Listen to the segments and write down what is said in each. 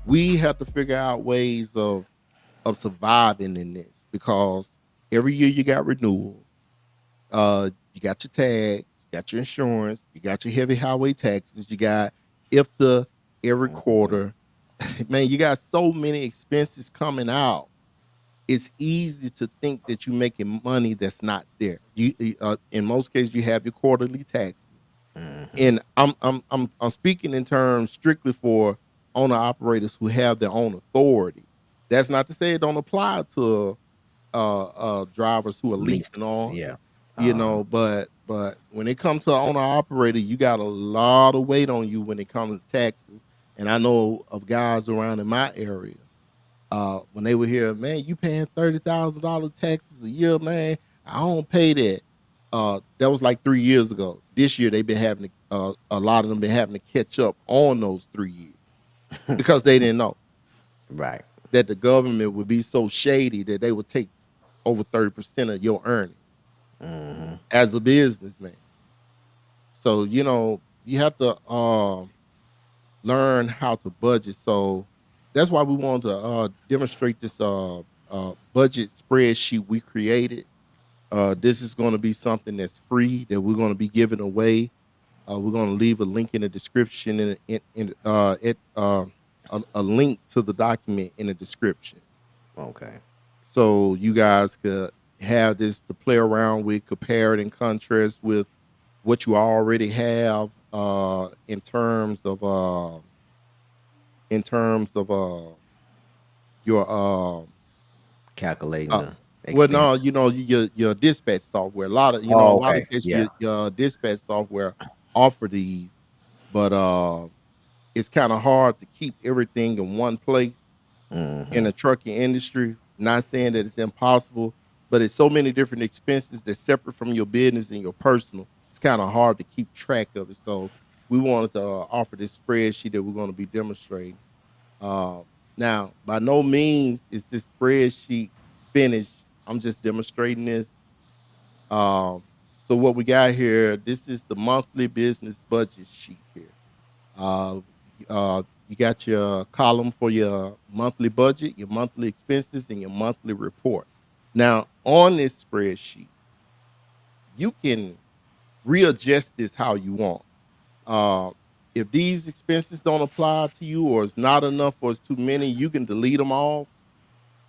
we have to figure out ways of surviving in this because every year you got renewals. You got your tags, you got your insurance, you got your heavy highway taxes, you got if the every Mhm. quarter. Man, you got so many expenses coming out. It's easy to think that you're making money that's not there. In most cases, you have your quarterly taxes, Mhm. and I'm speaking in terms strictly for owner operators who have their own authority. That's not to say it don't apply to drivers who are Leased. leasing on, Yeah. you Uh-huh. know, but when it comes to owner operator, you got a lot of weight on you when it comes to taxes. And I know of guys around in my area, when they were here, man, you paying $30,000 taxes a year, man. I don't pay that. That was like 3 years ago. This year they've been having to, a lot of them been having to catch up on those 3 years because they didn't know Right. that the government would be so shady that they would take over 30% of your earnings Mhm. as a businessman. So, you have to learn how to budget. So that's why we want to demonstrate this budget spreadsheet we created. This is going to be something that's free that we're going to be giving away. We're going to leave a link in the description and a link to the document in the description. Okay. So you guys could have this to play around with, compare it and contrast with what you already have in terms of your Calculating uh the well expense. no, your dispatch software. A Oh, lot okay. of cases Yeah. your dispatch software offer these, but it's kind of hard to keep everything in one place in Mhm. the trucking industry. Not saying that it's impossible, but it's so many different expenses that's separate from your business and your personal. It's kind of hard to keep track of it. So we wanted to offer this spreadsheet that we're going to be demonstrating. Um, Now, by no means is this spreadsheet finished. I'm just demonstrating this. Um, so what we got here, this is the monthly business budget sheet here. Uh, you got your column for your monthly budget, your monthly expenses, and your monthly report. Now, on this spreadsheet, you can readjust this how you want. Uh, if these expenses don't apply to you, or it's not enough, or it's too many, you can delete them all,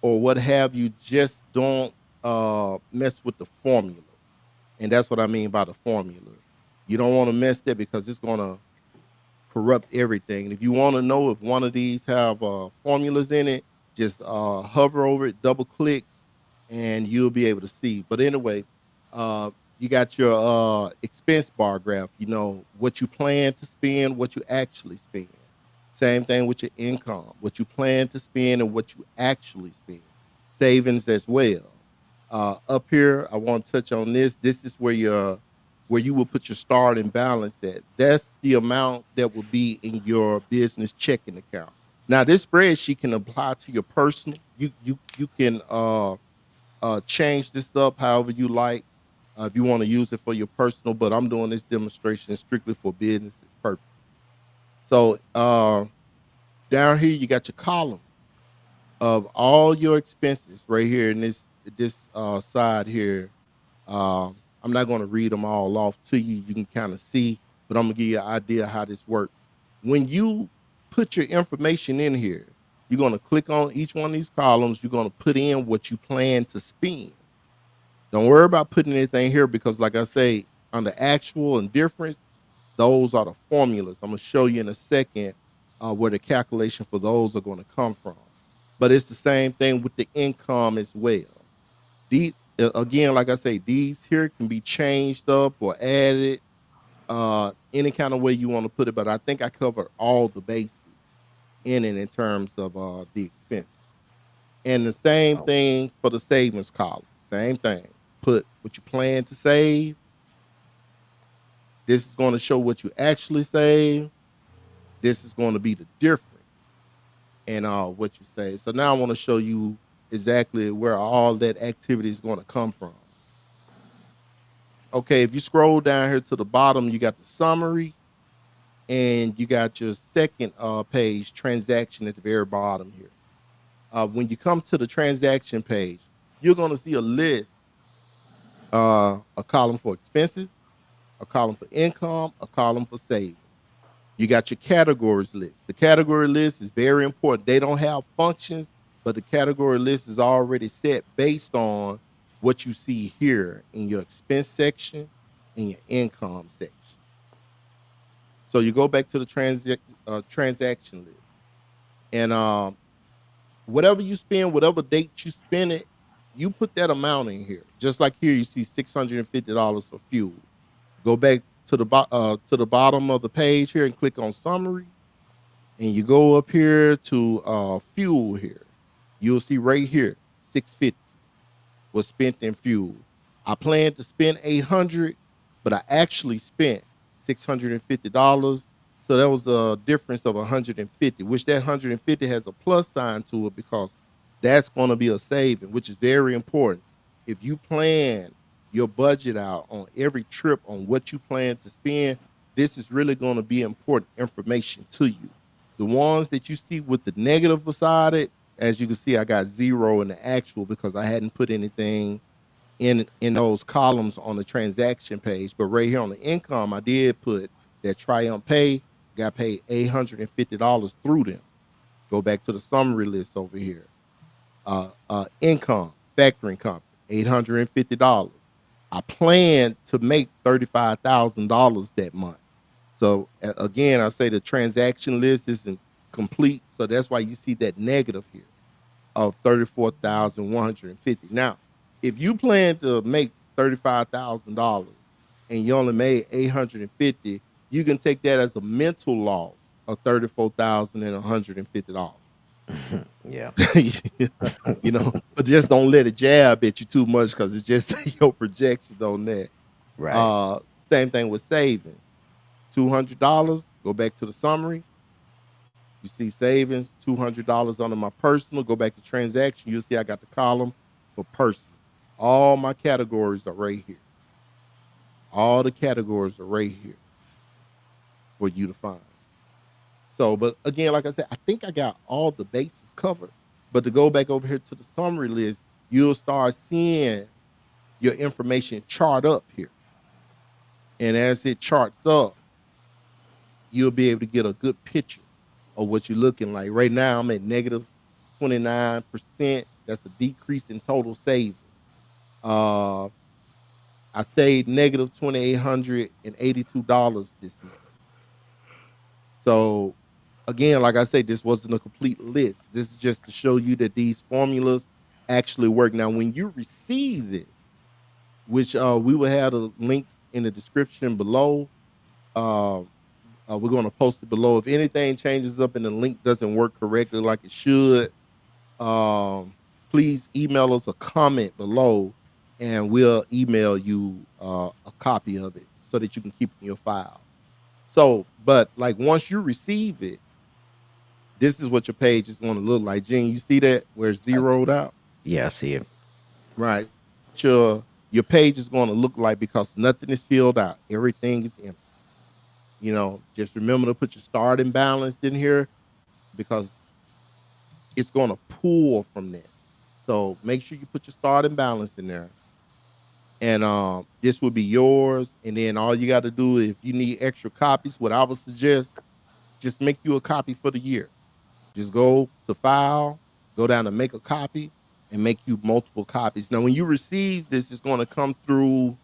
or what have you. Just don't mess with the formulas, and that's what I mean by the formulas. You don't want to mess that because it's gonna corrupt everything. If you want to know if one of these have formulas in it, just hover over it, double click, and you'll be able to see. But anyway, you got your expense bar graph. You know what you plan to spend, what you actually spend. Same thing with your income, what you plan to spend and what you actually spend. Savings as well. Up here, I want to touch on this. This is where you will put your starting balance at. That's the amount that will be in your business checking account. Now, this spreadsheet can apply to your personal. You can change this up however you like if you want to use it for your personal. But I'm doing this demonstration strictly for businesses purpose. So down here you got your column of all your expenses right here in this side here. I'm not going to read them all off to you. You can kind of see, but I'm gonna give you an idea how this works. When you put your information in here, you're going to click on each one of these columns. You're going to put in what you plan to spend. Don't worry about putting anything here because, like I say, under actual and difference, those are the formulas. I'm gonna show you in a second where the calculation for those are going to come from. But it's the same thing with the income as well. These again, like I say, these here can be changed up or added any kind of way you want to put it. But I think I covered all the bases in it in terms of the expenses. And the same Oh, thing for the savings column. Same thing. Put what you plan to save. This is going to show what you actually save. This is going to be the difference in what you save. So now I want to show you exactly where all that activity is going to come from. Okay, if you scroll down here to the bottom, you got the summary. and you got your second page transaction at the very bottom here. When you come to the transaction page, you're going to see a list, a column for expenses, a column for income, a column for savings. You got your categories list. The category list is very important. They don't have functions, but the category list is already set based on what you see here in your expense section and your income section. So you go back to the transaction list, and whatever you spend, whatever date you spend it, you put that amount in here. Just like here, you see $650 for fuel. Go back to the bottom of the page here and click on summary, and you go up here to fuel here. You'll see right here 650 was spent in fuel. I planned to spend 800, but I actually spent $650. So that was a difference of 150, which that 150 has a plus sign to it because that's going to be a saving, which is very important. If you plan your budget out on every trip on what you plan to spend, this is really going to be important information to you. The ones that you see with the negative beside it, as you can see, I got zero in the actual because I hadn't put anything in those columns on the transaction page. But right here on the income, I did put that Triumph Pay got paid $850 through them. Go back to the summary list over here. Income factoring company $850. I plan to make $35,000 that month. So again, I say the transaction list isn't complete, so that's why you see that negative here of 34,150. Now, if you plan to make $35,000 and you only made 850, you can take that as a mental loss of $34,150. Yeah. But just don't let it jab at you too much because it's just your projections on that. Right. Uh, Same thing with savings. $200. Go back to the summary. You see savings, $200 under my personal. Go back to transaction. You'll see I got the column for personal. All my categories are right here. All the categories are right here for you to find. So, but again, like I said, I think I got all the bases covered. But to go back over here to the summary list, you'll start seeing your information chart up here. And as it charts up, you'll be able to get a good picture of what you're looking like. Right now, I'm at negative 29%. That's a decrease in total savings. Uh, I saved negative $2,882 this month. So, again, like I said, this wasn't a complete list. This is just to show you that these formulas actually work. Now, when you receive this, which we will have a link in the description below, uh, we're going to post it below. If anything changes up and the link doesn't work correctly like it should, um, please email us a comment below, and we'll email you a copy of it so that you can keep it in your file. So, but like once you receive it, this is what your page is going to look like. Gene, you see that where it's I zeroed out, Yeah, I see it. right? This is what your page is going to look like because nothing is filled out. Everything is empty. Just remember to put your starting balance in here because it's going to pull from that. So make sure you put your starting balance in there. And this will be yours. And then all you got to do, if you need extra copies, what I would suggest, just make you a copy for the year. Just go to file, go down to make a copy, and make you multiple copies. Now, when you receive this, it's going to come through.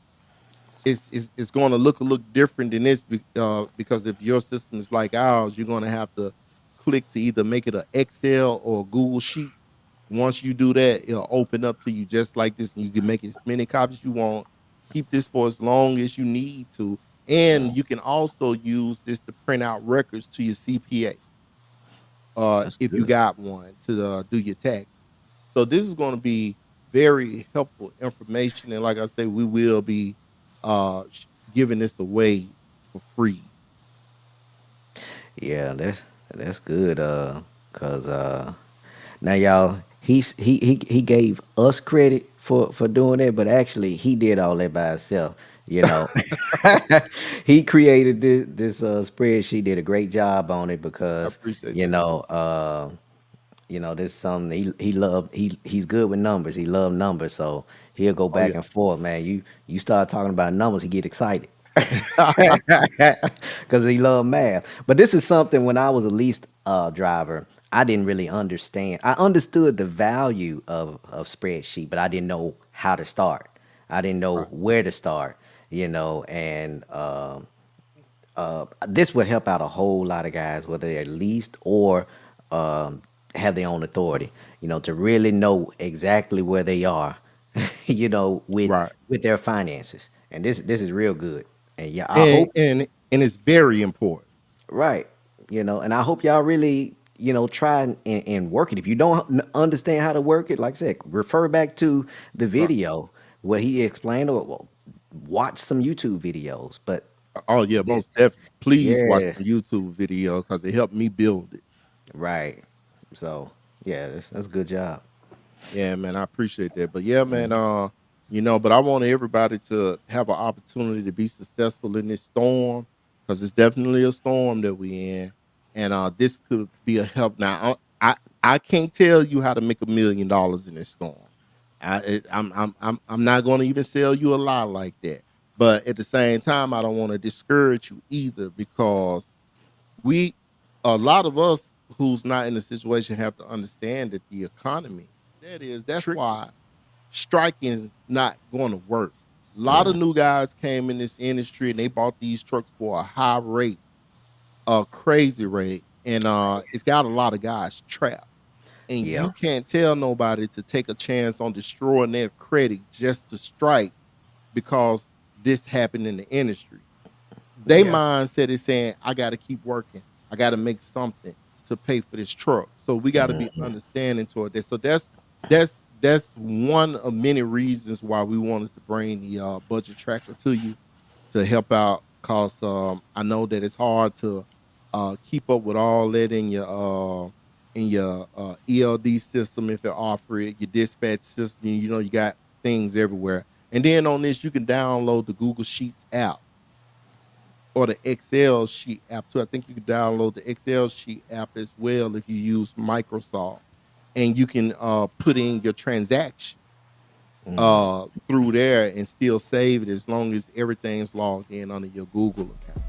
It's going to look different than this because if your system is like ours, you're going to have to click to either make it an Excel or a Google Sheet. Once you do that, it'll open up to you just like this, and you can make as many copies you want. Keep this for as long as you need to, and you can also use this to print out records to your CPA That's if you good. got one to do your taxes. So this is going to be very helpful information, and like I say, we will be giving this away for free. Yeah, that's good. Cause now y'all, he gave us credit for doing it, but actually he did all that by himself. You know, he created this spreadsheet. Did a great job on it I because appreciate you that. know, this is something he loved. He's good with numbers. He loved numbers, so he'll go Oh back yeah. and forth. Man, you start talking about numbers, he get excited because he loved math. But this is something when I was a leased driver, I didn't really understand. I understood the value of spreadsheet, but I didn't know how to start. I didn't know Right. where to start. And this would help out a whole lot of guys, whether they're leased or have their own authority. To really know exactly where they are, with Right. their finances. And this is real good. And yeah, I And hope and it's very important. right. And I hope y'all really try and work it. If you don't understand how to work it, like I said, refer back to the Right. video where he explained, or well, watch some YouTube videos. But Oh yeah, this, most definitely. Please watch yeah. some YouTube video because it helped me build it. Right. So yeah, that's a good job. Yeah, man, I appreciate that. But yeah, man, Mhm. but I want everybody to have an opportunity to be successful in this storm because it's definitely a storm that we in, and this could be a help. Now, I can't tell you how to make $1 million in this storm. I'm not going to even sell you a lie like that. But at the same time, I don't want to discourage you either because we a lot of us who's not in the situation have to understand that the economy that's Tricky. why striking is not going to work. A lot of Yeah. new guys came in this industry and they bought these trucks for a high rate, a crazy rate, and it's got a lot of guys trapped. And Yeah. you can't tell nobody to take a chance on destroying their credit just to strike because this happened in the industry. They Yeah. mindset is saying, I gotta keep working. I gotta make something to pay for this truck. So we gotta be Mhm. understanding toward that. So that's one of many reasons why we wanted to bring the budget tracker to you to help out because I know that it's hard to keep up with all that in your ELD system if it offer it, your dispatch system, you got things everywhere. And then on this, you can download the Google Sheets app or the Excel sheet app too. I think you can download the Excel sheet app as well if you use Microsoft, and you can put in your transaction through there and still save it as long as everything's logged in under your Google account.